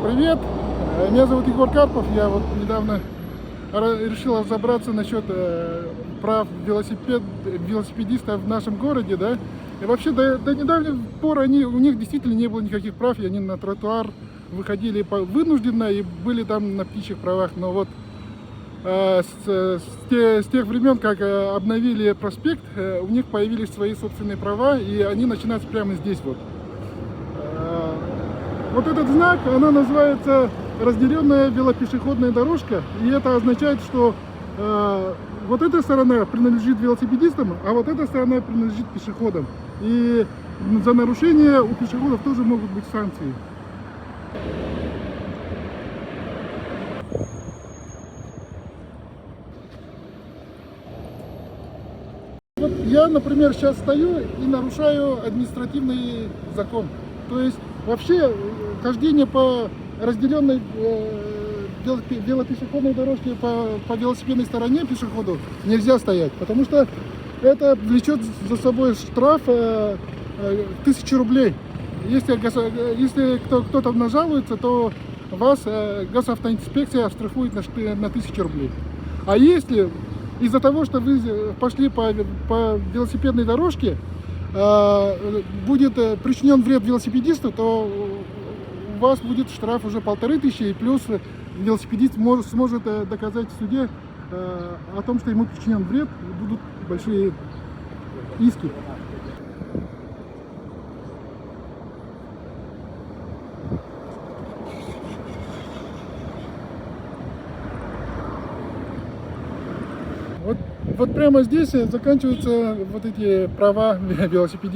Привет, меня зовут Егор Карпов, я вот недавно решил разобраться насчет прав велосипедистов в нашем городе, да, и вообще до недавних пор у них действительно не было никаких прав, и они на тротуар выходили вынужденно и были там на птичьих правах, но вот с тех времен, как обновили проспект, у них появились свои собственные права, и они начинаются прямо здесь вот. Вот этот знак, она называется разделенная велопешеходная дорожка, и это означает, что вот эта сторона принадлежит велосипедистам, а вот эта сторона принадлежит пешеходам. И за нарушение у пешеходов тоже могут быть санкции. Вот я, например, сейчас стою и нарушаю административный закон. То есть вообще хождение по разделенной велопешеходной дорожке по велосипедной стороне пешеходу нельзя стоять, потому что это влечет за собой штраф 1000 рублей. Если кто-то нажалуется, то вас госавтоинспекция оштрафует на 1000 рублей. А если из-за того, что вы пошли по велосипедной дорожке, будет причинен вред велосипедисту, то у вас будет штраф уже 1500, и плюс велосипедист сможет доказать в суде о том, что ему причинен вред, и будут большие иски. Вот прямо здесь заканчиваются вот эти права велосипедистов.